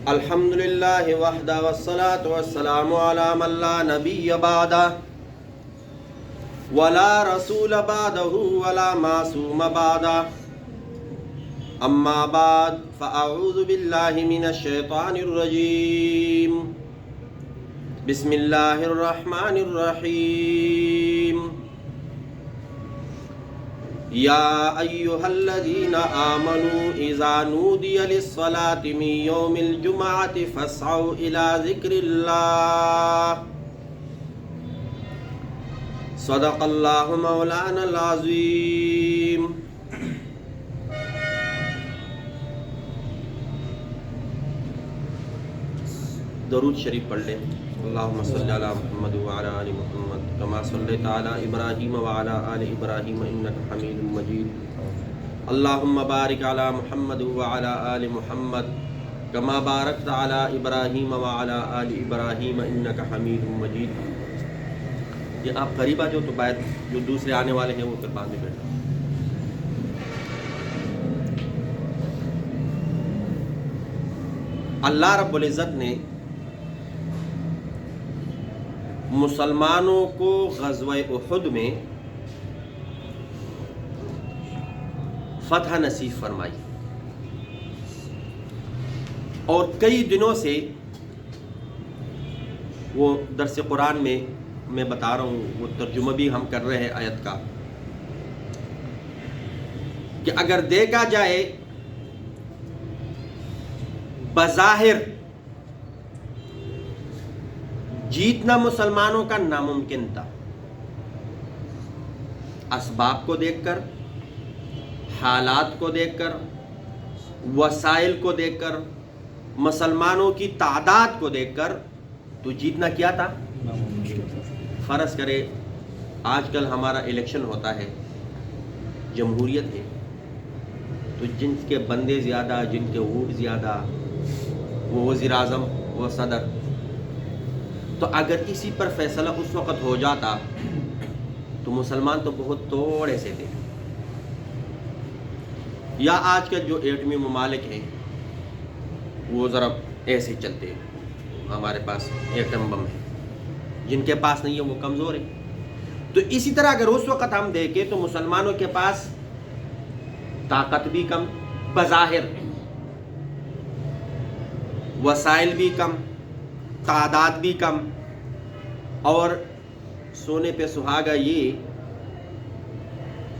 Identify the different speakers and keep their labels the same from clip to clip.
Speaker 1: الحمدللہ وحدہ والصلاة والسلام علی من لا نبی بعدہ ولا رسول بعدہ ولا معصوم بعدہ اما بعد فاعوذ باللہ من الشیطان الرجیم بسم اللہ الرحمن الرحیم یا ایہا الذین آمنوا اذا نودی للصلاة من یوم الجمعۃ فاسعوا الی ذکر اللہ صدق اللہ مولانا العظیم۔ درود شریف پڑھ لیں۔ اللہم صلی علی محمد وعلی آل محمد کما صلیت علی ابراہیم وعلی آل ابراہیم انک حمید مجید۔ اللہم بارک علی محمد وعلی آل محمد کما بارکت علی ابراہیم وعلی آل ابراہیم انک حمید مجید۔ یہ آپ قریب آ جاؤ تو باید جو دوسرے آنے والے ہیں وہ پھر بعد میں بیٹھنا۔ اللہ رب العزت نے مسلمانوں کو غزوہ احد میں فتح نصیب فرمائی، اور کئی دنوں سے وہ درس قرآن میں بتا رہا ہوں، وہ ترجمہ بھی ہم کر رہے ہیں آیت کا، کہ اگر دیکھا جائے بظاہر جیتنا مسلمانوں کا ناممکن تھا، اسباب کو دیکھ کر، حالات کو دیکھ کر، وسائل کو دیکھ کر، مسلمانوں کی تعداد کو دیکھ کر تو جیتنا کیا تھا؟ فرض کرے آج کل ہمارا الیکشن ہوتا ہے، جمہوریت ہے، تو جن کے بندے زیادہ، جن کے ووٹ زیادہ، وہ وزیر اعظم، وہ صدر، تو اگر اسی پر فیصلہ اس وقت ہو جاتا تو مسلمان تو بہت تھوڑے سے تھے۔ یا آج کل جو ایٹمی ممالک ہیں وہ ذرا ایسے چلتے ہیں، ہمارے پاس ایٹم بم ہے، جن کے پاس نہیں ہے وہ کمزور ہے۔ تو اسی طرح اگر اس وقت ہم دیکھیں تو مسلمانوں کے پاس طاقت بھی کم، بظاہر وسائل بھی کم، تعداد بھی کم، اور سونے پہ سہاگا یہ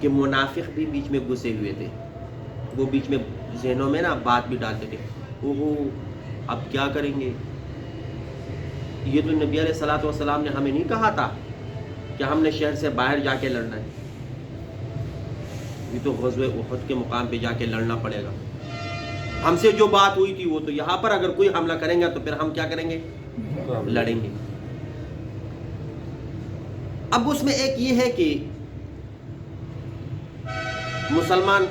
Speaker 1: کہ منافق بھی بیچ میں گھسے ہوئے تھے، وہ بیچ میں ذہنوں میں بات بھی ڈالتے تھے، اوہو اب کیا کریں گے، یہ تو نبی علیہ الصلوۃ والسلام نے ہمیں نہیں کہا تھا کہ ہم نے شہر سے باہر جا کے لڑنا ہے، یہ تو غزوہ احد کے مقام پہ جا کے لڑنا پڑے گا، ہم سے جو بات ہوئی تھی وہ تو یہاں پر اگر کوئی حملہ کریں گا تو پھر ہم کیا کریں گے؟ لڑیں گے۔ اب اس میں ایک یہ ہے کہ مسلمان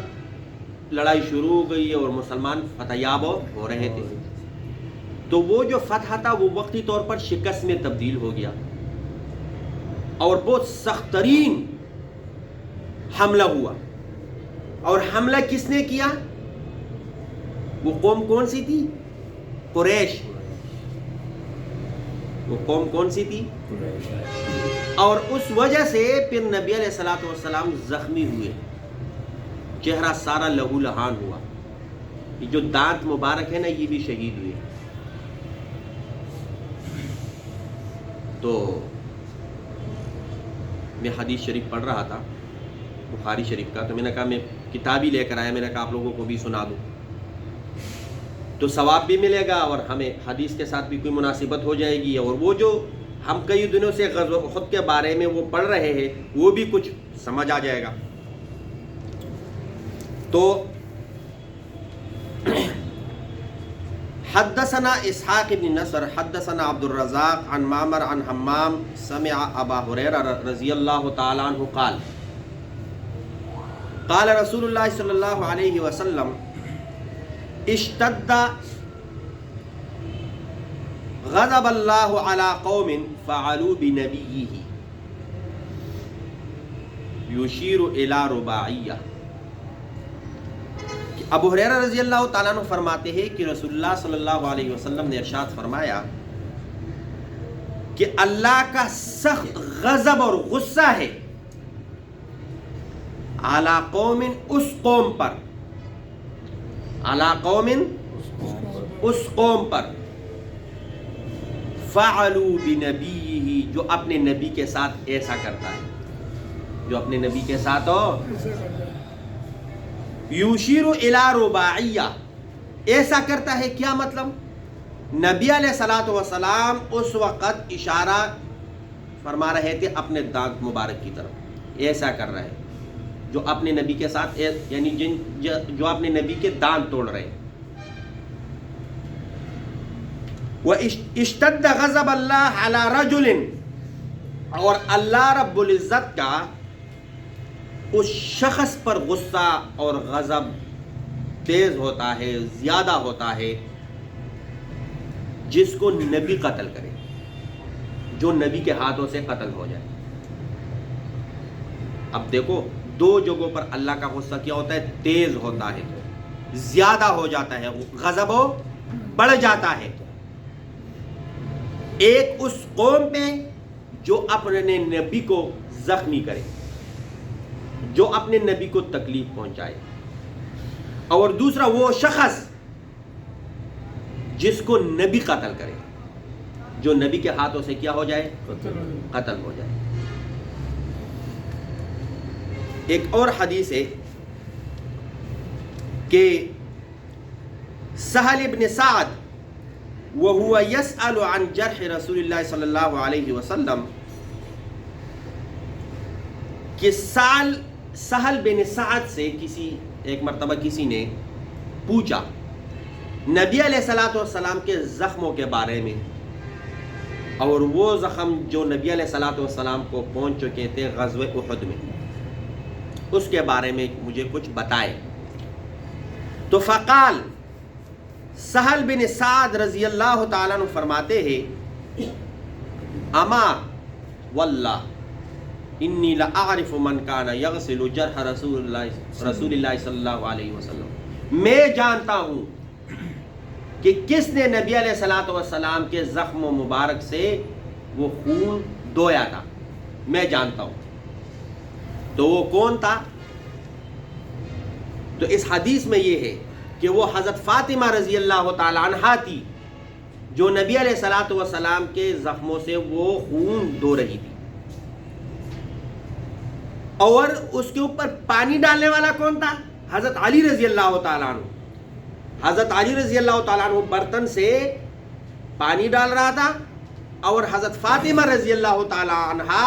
Speaker 1: لڑائی شروع ہو گئی ہے اور مسلمان فتح یاب ہو رہے تھے، تو وہ جو فتح تھا وہ وقتی طور پر شکست میں تبدیل ہو گیا، اور بہت سخت ترین حملہ ہوا۔ اور حملہ کس نے کیا؟ وہ قوم کون سی تھی؟ قریش۔ وہ قوم کون سی تھی؟ اور اس وجہ سے پھر نبی علیہ الصلوۃ والسلام زخمی ہوئے، چہرہ سارا لہو لہان ہوا، یہ جو دانت مبارک ہے نا یہ بھی شہید ہوئے۔ تو میں حدیث شریف پڑھ رہا تھا بخاری شریف کا، تو میں نے کہا میں کتاب ہی لے کر آیا، میں نے کہا آپ لوگوں کو بھی سنا دوں تو ثواب بھی ملے گا اور ہمیں حدیث کے ساتھ بھی کوئی مناسبت ہو جائے گی، اور وہ جو ہم کئی دنوں سے غزوہ احد کے بارے میں وہ پڑھ رہے ہیں وہ بھی کچھ سمجھ آ جائے گا۔ تو حدثنا اسحاق بن نصر حدثنا عبد الرزاق عن معمر عن حمام سمع ابا ہریرہ رضی اللہ تعالی عنہ قال قال رسول اللہ صلی اللہ علیہ وسلم اشتد غضب اللہ علی قوم فعلوا بنبیہ یشیر الی رباعیہ، ابو ہریرہ رضی اللہ تعالیٰ عنہ فرماتے ہیں کہ رسول اللہ صلی اللہ علیہ وسلم نے ارشاد فرمایا کہ اللہ کا سخت غضب اور غصہ ہے اعلی قوم، اس قوم پر، اعلی قوم اس قوم پر، فعلوا بنبیہ، جو اپنے نبی کے ساتھ ایسا کرتا ہے، جو اپنے نبی کے ساتھ ہو، یشیر الی رباعیہ، ایسا کرتا ہے کیا مطلب؟ نبی علیہ الصلوۃ والسلام اس وقت اشارہ فرما رہے تھے اپنے دانت مبارک کی طرف، ایسا کر رہے ہیں جو اپنے نبی کے ساتھ، یعنی جو اپنے نبی کے دانت توڑ رہے ہیں۔ وَاشْتَدَّ غَضَبَ اللَّهِ عَلَى رَجُلٍ، اور اللہ رب العزت کا اس شخص پر غصہ اور غضب تیز ہوتا ہے، زیادہ ہوتا ہے، جس کو نبی قتل کرے، جو نبی کے ہاتھوں سے قتل ہو جائے۔ اب دیکھو دو جگہوں پر اللہ کا غصہ کیا ہوتا ہے؟ تیز ہوتا ہے، زیادہ ہو جاتا ہے، غضب ہو بڑھ جاتا ہے۔ ایک اس قوم پہ جو اپنے نبی کو زخمی کرے، جو اپنے نبی کو تکلیف پہنچائے، اور دوسرا وہ شخص جس کو نبی قتل کرے، جو نبی کے ہاتھوں سے کیا ہو جائے؟ قتل ہو جائے۔ ایک اور حدیث ہے کہ سہل ابن سعد وَهُوَ يَسْأَلُ عَنْ جَرْحِ رسول اللہ صلی اللہ علیہ وسلم، کہ سہل بن سعد سے ایک مرتبہ کسی نے پوچھا نبی علیہ الصلوۃ والسلام کے زخموں کے بارے میں، اور وہ زخم جو نبی علیہ الصلوۃ والسلام کو پہنچ چکے تھے غزوہ احد میں، اس کے بارے میں مجھے کچھ بتائے۔ تو فقال، سہل بن سعد رضی اللہ تعالیٰ عنہ فرماتے ہیں، اما واللہ انی لأعرف من کان یغسل جرح رسول اللہ صلی اللہ علیہ وسلم، میں جانتا ہوں کہ کس نے نبی علیہ الصلوۃ والسلام کے زخم مبارک سے وہ خون دھویا تھا، میں جانتا ہوں۔ تو وہ کون تھا؟ تو اس حدیث میں یہ ہے کہ وہ حضرت فاطمہ رضی اللہ تعالی عنہا تھی، جو نبی علیہ الصلوۃ والسلام کے زخموں سے وہ خون دھو رہی تھی۔ اور اس کے اوپر پانی ڈالنے والا کون تھا؟ حضرت علی رضی اللہ تعالیٰ عنہ۔ حضرت علی رضی اللہ تعالیٰ عنہ برتن سے پانی ڈال رہا تھا، اور حضرت فاطمہ رضی اللہ تعالیٰ عنہا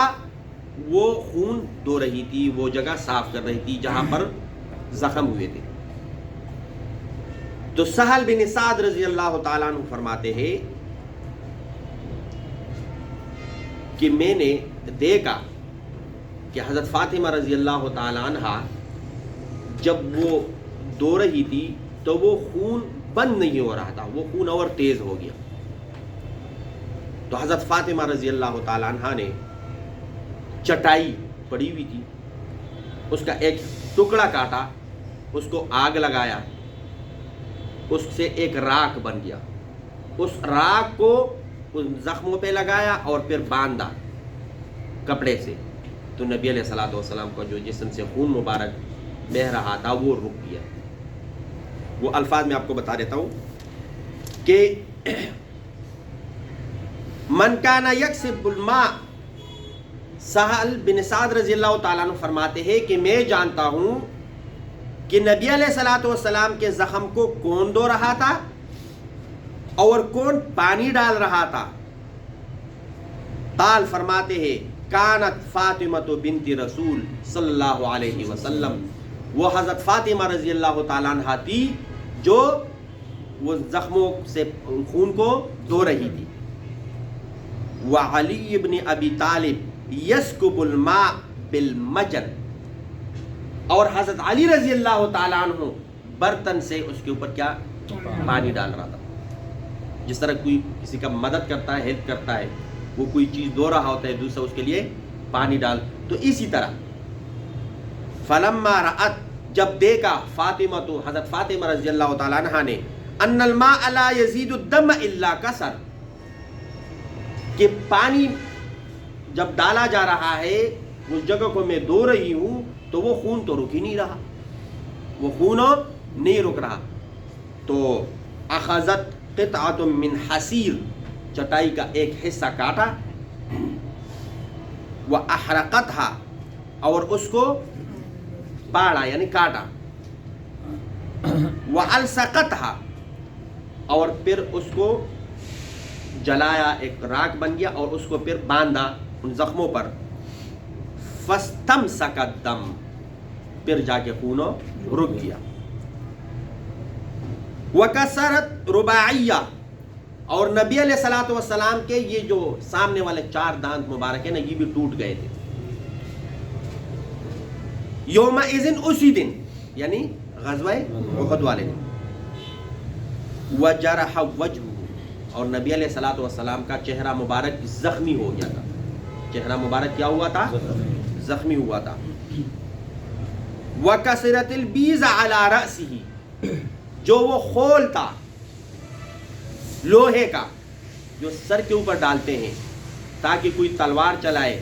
Speaker 1: وہ خون دھو رہی تھی، وہ جگہ صاف کر رہی تھی جہاں پر زخم ہوئے تھے۔ تو سہل بن سعد رضی اللہ تعالیٰ عنہ فرماتے ہیں کہ میں نے دیکھا کہ حضرت فاطمہ رضی اللہ تعالی عنہ جب وہ دھو رہی تھی تو وہ خون بند نہیں ہو رہا تھا، وہ خون اور تیز ہو گیا۔ تو حضرت فاطمہ رضی اللہ تعالی عنہ نے چٹائی پڑی ہوئی تھی، اس کا ایک ٹکڑا کاٹا، اس کو آگ لگایا، اس سے ایک راکھ بن گیا، اس راکھ کو ان زخموں پہ لگایا اور پھر باندھا کپڑے سے۔ تو نبی علیہ الصلوۃ والسلام کو جو جسم سے خون مبارک بہہ رہا تھا وہ رک گیا۔ وہ الفاظ میں آپ کو بتا دیتا ہوں کہ من کان یکسب الماء، سہل بن سعد رضی اللہ تعالیٰ عنہ فرماتے ہیں کہ میں جانتا ہوں کہ نبی علیہ الصلوۃ والسلام کے زخم کو کون دھو رہا تھا اور کون پانی ڈال رہا تھا۔ قال، فرماتے ہیں، کانت فاطمہ بنت رسول صلی اللہ علیہ وسلم، وہ حضرت فاطمہ رضی اللہ تعالیٰ عنہ تھی جو وہ زخموں سے خون کو دھو رہی تھی۔ وعلی بن ابی طالب یسکب الماء بالمجن، اور حضرت علی رضی اللہ تعالیٰ عنہ برتن سے اس کے اوپر کیا پانی ڈال رہا تھا۔ جس طرح کوئی کسی کا مدد کرتا ہے، ہیلپ کرتا ہے، وہ کوئی چیز دھو رہا ہوتا ہے، دوسرا اس کے لیے پانی ڈال، تو اسی طرح فلما رأت، جب دیکھا فاطمہ تو حضرت فاطمہ رضی اللہ تعالیٰ عنہ نے ان الماء لا یزید الدم الا کسر، کہ پانی جب ڈالا جا رہا ہے اس جگہ کو میں دھو رہی ہوں تو وہ خون تو رک ہی نہیں رہا، وہ خون نہیں رک رہا. تو اخذت قطعۃ من حسیر، چٹائی کا ایک حصہ کاٹا، وَأَحْرَقَتْهَا، اور اس کو پاڑا یعنی کاٹا، وَأَلْسَقَتْهَا، اور پھر اس کو جلایا، ایک راکھ بن گیا، اور اس کو پھر باندھا ان زخموں پر. فَاسْتَمْسَكَ الدَّمُ، پھر جا کے خون رک گیا. وَكَسَرَتْ رُبَاعِيَّةً، اور نبی علیہ الصلوۃ والسلام کے یہ جو سامنے والے 4 دانت مبارک ہیں نا، یہ بھی ٹوٹ گئے تھے. یومئذ، اسی دن یعنی غزوہ احد والے دن. وجرح وجهه، اور نبی علیہ الصلوۃ والسلام کا چہرہ مبارک زخمی ہو گیا تھا. چہرہ مبارک کیا ہوا تھا؟ زخمی ہوا تھا. وکسرت البیض علی رأسه، جو وہ خول تھا لوہے کا جو سر کے اوپر ڈالتے ہیں تاکہ کوئی تلوار چلائے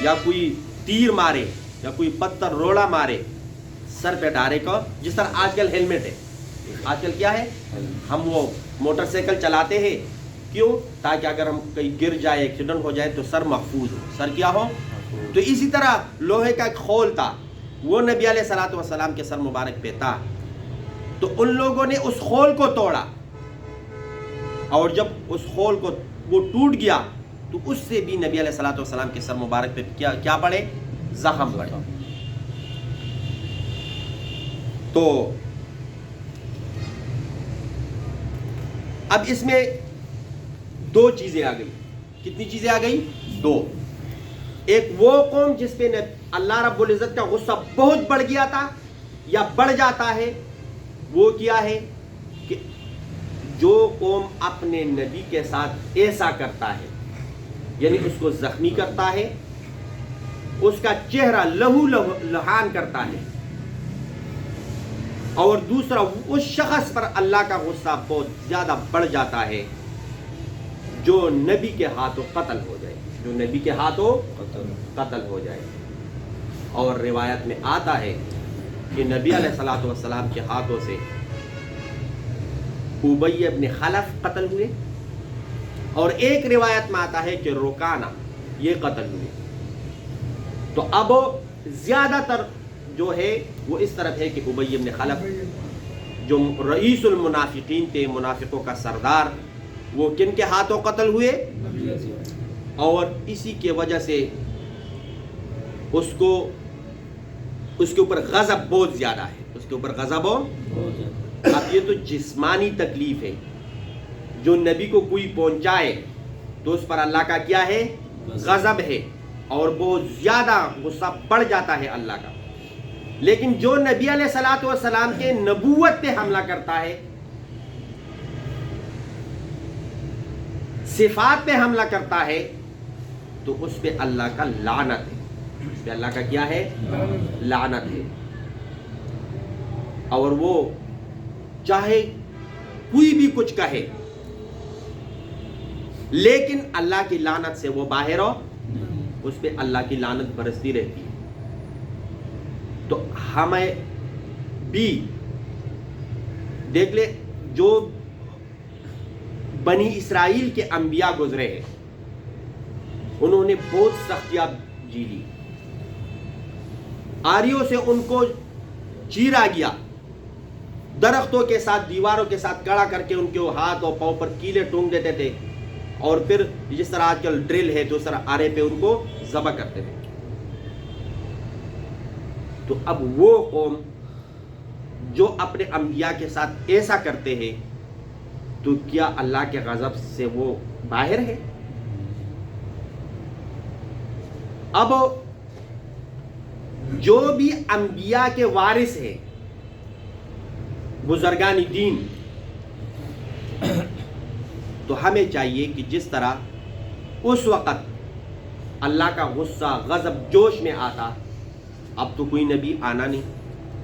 Speaker 1: یا کوئی تیر مارے یا کوئی پتھر روڑا مارے، سر پہ ڈالے کو، جس طرح آج کل ہیلمٹ ہے. آج کل کیا ہے، ہم وہ موٹر سائیکل چلاتے ہیں کیوں؟ تاکہ اگر ہم کہیں گر جائے، ایکسیڈنٹ ہو جائے تو سر محفوظ ہو. سر کیا ہو؟ تو اسی طرح لوہے کا ایک خول تھا، وہ نبی علیہ الصلوۃ والسلام کے سر مبارک پہ تھا. تو ان لوگوں نے اس خول کو توڑا، اور جب اس خول کو وہ ٹوٹ گیا تو اس سے بھی نبی علیہ الصلوۃ والسلام کے سر مبارک پہ کیا پڑے؟ زخم پڑے. تو اب اس میں 2 چیزیں آ گئی. کتنی چیزیں آ گئی؟ 2. ایک وہ قوم جس پہ اللہ رب العزت کا غصہ بہت بڑھ گیا تھا یا بڑھ جاتا ہے، وہ کیا ہے کہ جو قوم اپنے نبی کے ساتھ ایسا کرتا ہے، یعنی اس کو زخمی کرتا ہے، اس کا چہرہ لہو لہان کرتا ہے، اور دوسرا اس شخص پر اللہ کا غصہ بہت زیادہ بڑھ جاتا ہے جو نبی کے ہاتھوں قتل ہو جائے، جو نبی کے ہاتھوں قتل ہو جائے. اور روایت میں آتا ہے کہ نبی علیہ الصلوۃ والسلام کے ہاتھوں سے ابی ابن خلف قتل ہوئے، اور ایک روایت میں آتا ہے کہ رکانہ یہ قتل ہوئے. تو اب زیادہ تر جو ہے وہ اس طرف ہے کہ ابی ابن خلف جو رئیس المنافقین تھے، منافقوں کا سردار، وہ کن کے ہاتھوں قتل ہوئے؟ اور اسی کے وجہ سے اس کے اوپر غضب بہت زیادہ ہے. اس کے اوپر غضب ہو. اب یہ تو جسمانی تکلیف ہے، جو نبی کو کوئی پہنچائے تو اس پر اللہ کا کیا ہے؟ غضب ہے، اور بہت زیادہ غصہ بڑھ جاتا ہے اللہ کا. لیکن جو نبی علیہ الصلوۃ والسلام کے نبوت پہ حملہ کرتا ہے، صفات پہ حملہ کرتا ہے، تو اس پہ اللہ کا لعنت ہے. اس پہ اللہ کا کیا ہے؟ لعنت ہے. اور وہ چاہے کوئی بھی کچھ کہے، لیکن اللہ کی لعنت سے وہ باہر ہو، اس پہ اللہ کی لعنت برستی رہتی ہے. تو ہمیں بھی دیکھ لے، جو بنی اسرائیل کے انبیاء گزرے ہیں، انہوں نے بہت سختیاں جھیلی. آریوں سے ان کو چیرا گیا، درختوں کے ساتھ، دیواروں کے ساتھ کڑا کر کے ان کے ہاتھ اور پاؤں پر کیلے ٹونگ دیتے تھے، اور پھر جس طرح آج کل ڈرل ہے تو اس طرح آرے پہ ان کو ذبح کرتے تھے. تو اب وہ قوم جو اپنے انبیاء کے ساتھ ایسا کرتے ہیں، تو کیا اللہ کے غضب سے وہ باہر ہے؟ اب جو بھی انبیاء کے وارث ہیں، بزرگان دین، تو ہمیں چاہیے کہ جس طرح اس وقت اللہ کا غصہ، غضب جوش میں آتا، اب تو کوئی نبی آنا نہیں.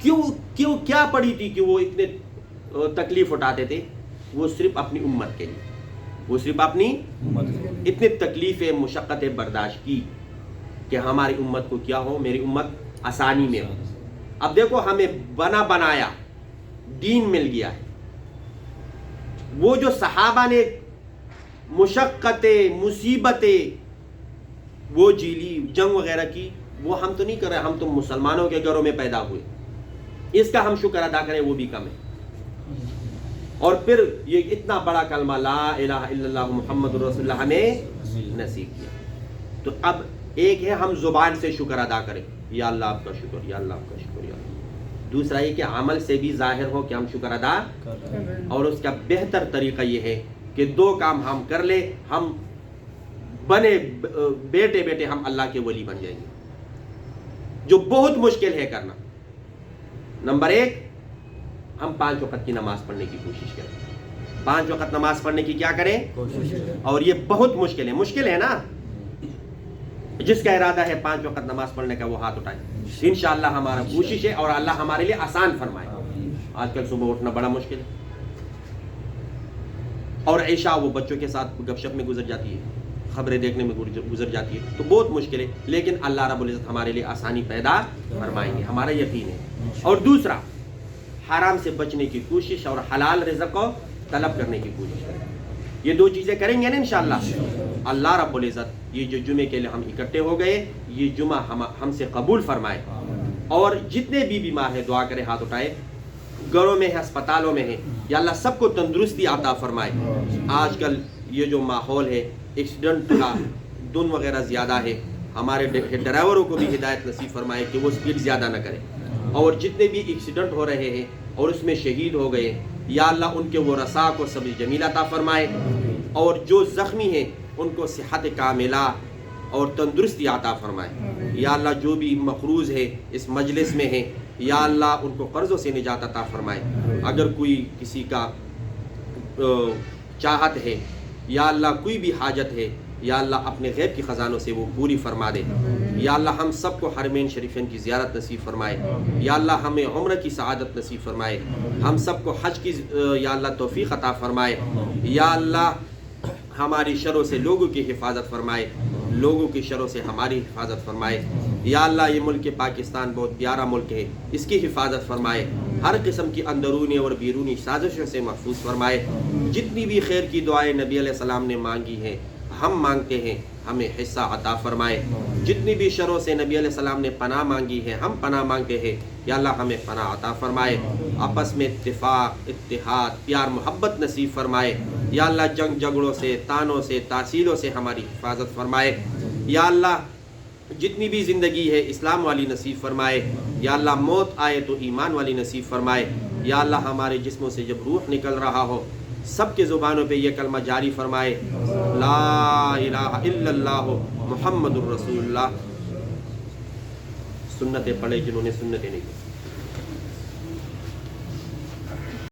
Speaker 1: کیوں کیا پڑی تھی کہ وہ اتنے تکلیف اٹھاتے تھے؟ وہ صرف اپنی امت کے لیے، وہ صرف اپنی اتنی تکلیفیں مشقتیں برداشت کی کہ ہماری امت کو کیا ہو، میری امت آسانی میں ہو۔ اب دیکھو ہمیں بنا بنایا دین مل گیا ہے، وہ جو صحابہ نے مشقتیں مصیبتیں وہ جیلی، جنگ وغیرہ کی، وہ ہم تو نہیں کر رہے، ہم تو مسلمانوں کے گھروں میں پیدا ہوئے، اس کا ہم شکر ادا کریں وہ بھی کم ہے۔ اور پھر یہ اتنا بڑا کلمہ لا الہ الا اللہ محمد رسول اللہ ہمیں نصیب کیا۔ تو اب ایک ہے ہم زبان سے شکر ادا کریں، یا اللہ آپ کا شکر، یا اللہ آپ کا شکر، یا اللہ۔ دوسرا یہ کہ عمل سے بھی ظاہر ہو کہ ہم شکر ادا، اور اس کا بہتر طریقہ یہ ہے کہ دو کام ہم کر لیں، ہم بنے بیٹے بیٹے ہم اللہ کے ولی بن جائیں گے، جو بہت مشکل ہے کرنا۔ نمبر 1، ہم 5 وقت کی نماز پڑھنے کی کوشش کریں، 5 وقت نماز پڑھنے کی کیا کریں کوشش کریں، اور یہ بہت مشکل ہے نا۔ جس کا ارادہ ہے 5 وقت نماز پڑھنے کا وہ ہاتھ اٹھائے، انشاءاللہ ہمارا کوشش ہے اور اللہ ہمارے لیے آسان فرمائے۔ آج کل صبح اٹھنا بڑا مشکل ہے، اور عشاء وہ بچوں کے ساتھ گپ شپ میں گزر جاتی ہے، خبریں دیکھنے میں گزر جاتی ہے، تو بہت مشکل ہے، لیکن اللہ رب العزت ہمارے لیے آسانی پیدا فرمائیں گے، ہمارا یقین ہے۔ اور دوسرا، حرام سے بچنے کی کوشش اور حلال رزق کو طلب کرنے کی کوشش کریں۔ یہ 2 چیزیں کریں گے نا انشاءاللہ، اللہ رب العزت یہ جو جمعے کے لیے ہم اکٹھے ہو گئے، یہ جمعہ ہم سے قبول فرمائے، اور جتنے بھی بیمار ہیں دعا کرے، ہاتھ اٹھائے، گھروں میں ہیں، ہسپتالوں میں ہیں، یا اللہ سب کو تندرستی عطا فرمائے۔ آج کل یہ جو ماحول ہے، ایکسیڈنٹ کا دن وغیرہ زیادہ ہے، ہمارے ڈرائیوروں کو بھی ہدایت نصیب فرمائے کہ وہ سپیڈ زیادہ نہ کریں، اور جتنے بھی ایکسیڈنٹ ہو رہے ہیں اور اس میں شہید ہو گئے، یا اللہ ان کے وہ رسا کو صبر جمیل عطا فرمائے، اور جو زخمی ہیں ان کو صحت کاملہ اور تندرستی عطا فرمائے۔ یا اللہ جو بھی مقروض ہے اس مجلس میں ہیں، یا اللہ ان کو قرضوں سے نجات عطا فرمائے۔ اگر کوئی کسی کا چاہت ہے، یا اللہ کوئی بھی حاجت ہے، یا اللہ اپنے غیب کی خزانوں سے وہ پوری فرما دے۔ یا اللہ ہم سب کو حرمین شریفین کی زیارت نصیب فرمائے، یا اللہ ہمیں عمرہ کی سعادت نصیب فرمائے، ہم سب کو حج کی یا اللہ توفیق عطا فرمائے، یا اللہ ہماری شروں سے لوگوں کی حفاظت فرمائے، لوگوں کی شروں سے ہماری حفاظت فرمائے۔ یا اللہ یہ ملک پاکستان بہت پیارا ملک ہے، اس کی حفاظت فرمائے، ہر قسم کی اندرونی اور بیرونی سازشوں سے محفوظ فرمائے۔ جتنی بھی خیر کی دعائیں نبی علیہ السلام نے مانگی ہیں، ہم مانگتے ہیں، ہمیں حصہ عطا فرمائے۔ جتنی بھی شروں سے نبی علیہ السلام نے پناہ مانگی ہے، ہم پناہ مانگتے ہیں، یا اللہ ہمیں پناہ عطا فرمائے۔ آپس میں اتفاق، اتحاد، پیار محبت نصیب فرمائے۔ یا اللہ جنگ جھگڑوں سے، تانوں سے، تحصیلوں سے ہماری حفاظت فرمائے۔ یا اللہ جتنی بھی زندگی ہے اسلام والی نصیب فرمائے۔ یا اللہ موت آئے تو ایمان والی نصیب فرمائے۔ یا اللہ ہمارے جسموں سے جب روح نکل رہا ہو، سب کے زبانوں پہ یہ کلمہ جاری فرمائے، لا الہ الا اللہ محمد الرسول اللہ۔ سنتیں پڑھے جنہوں نے سنتیں نہیں کی۔